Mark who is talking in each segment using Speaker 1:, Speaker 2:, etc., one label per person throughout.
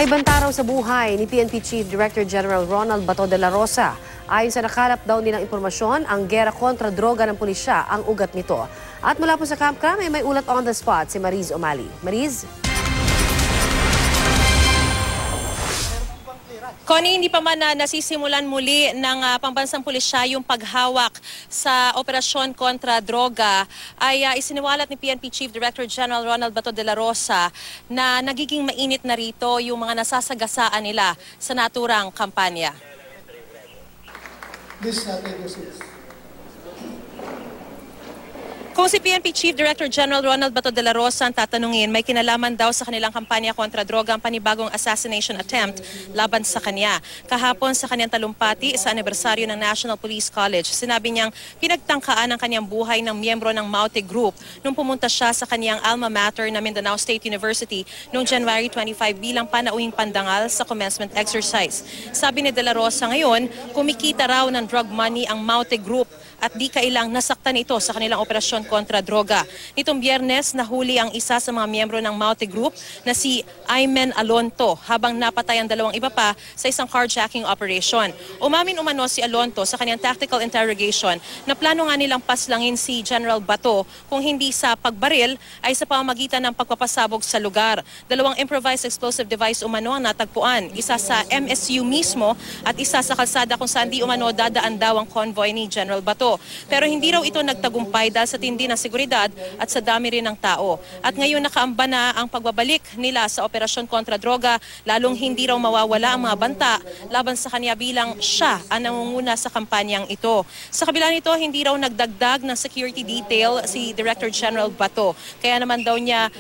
Speaker 1: May banta raw sa buhay ni PNP Chief Director General Ronald Bato de la Rosa. Ayon sa nakalap daw nilang impormasyon, ang gera kontra droga ng pulisya ang ugat nito. At mula po sa Camp Crame, may ulat on the spot si Mariz Umali. Mariz?
Speaker 2: Connie, hindi pa man nasisimulan muli ng pambansang pulisya yung paghawak sa operasyon kontra droga ay isiniwalat ni PNP Chief Director General Ronald Bato de la Rosa na nagiging mainit na rito yung mga nasasagasaan nila sa naturang kampanya. Kung si PNP Chief Director General Ronald Bato de la Rosa ang tatanungin, may kinalaman daw sa kanilang kampanya kontra droga ang panibagong assassination attempt laban sa kanya. Kahapon sa kanyang talumpati sa anibersaryo ng National Police College, sinabi niyang pinagtangkaan ang kanyang buhay ng miyembro ng Maute Group nung pumunta siya sa kanyang alma mater na Mindanao State University noong January 25 bilang panauhing pandangal sa commencement exercise. Sabi ni de la Rosa ngayon, kumikita raw ng drug money ang Maute Group at di kailang nasaktan ito sa kanilang operasyon kontra droga. Nitong Biyernes, nahuli ang isa sa mga miyembro ng Maute Group na si Aymen Alonto habang napatay ang dalawang iba pa sa isang carjacking operation. Umamin umano si Alonto sa kanyang tactical interrogation na plano nga nilang paslangin si General Bato kung hindi sa pagbaril ay sa pamamagitan ng pagpapasabog sa lugar. Dalawang improvised explosive device umano ang natagpuan, isa sa MSU mismo at isa sa kalsada kung saan di umano dadaan daw ang convoy ni General Bato. Pero hindi raw ito nagtagumpay dahil sa tindi ng seguridad at sa dami rin ng tao. At ngayon nakaamba na ang pagbabalik nila sa operasyon kontra droga, lalong hindi raw mawawala ang mga banta laban sa kanya bilang siya ang nangunguna sa kampanyang ito. Sa kabila nito, hindi raw nagdagdag ng security detail si Director General Bato. Kaya naman daw niya,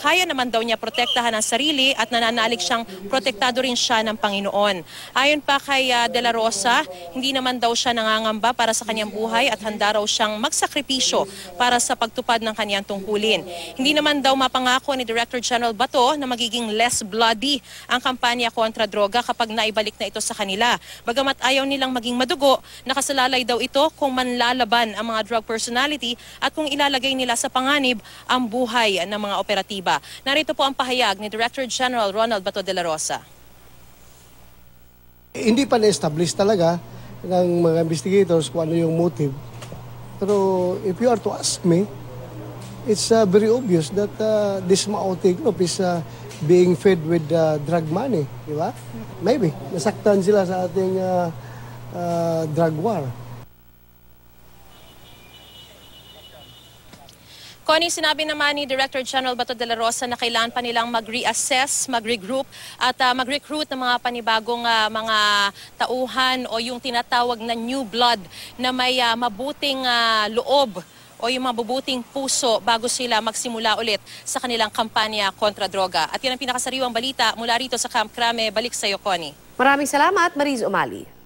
Speaker 2: kaya naman daw niya protektahan ang sarili at nananalig siyang protektado rin siya ng Panginoon. Ayon pa kay De la Rosa, hindi naman daw siya nangangamba para sa kanyang buhay at handa raw siyang magsakripisyo para sa pagtupad ng kanyang tungkulin. Hindi naman daw mapangako ni Director General Bato na magiging less bloody ang kampanya kontra droga kapag naibalik na ito sa kanila. Bagamat ayaw nilang maging madugo, nakasalalay daw ito kung manlalaban ang mga drug personality at kung ilalagay nila sa panganib ang buhay ng mga operatiba. Narito po ang pahayag ni Director General Ronald Bato de la Rosa.
Speaker 3: Hindi pa na-establish talaga ng mga investigators kung ano yung motive. Pero if you are to ask me, it's very obvious that this Maute group is being fed with drug money. Di ba? Maybe. Nasaktan sila sa ating drug war.
Speaker 2: Connie, sinabi naman ni Director General Bato de la Rosa na kailangan pa nilang mag-reassess, mag-regroup at mag-recruit ng mga panibagong mga tauhan o yung tinatawag na new blood na may mabuting loob o yung mabubuting puso bago sila magsimula ulit sa kanilang kampanya kontra droga. At yan ang pinakasariwang balita mula rito sa Camp Crame. Balik sa iyo, Connie.
Speaker 1: Maraming salamat, Mariz Umali.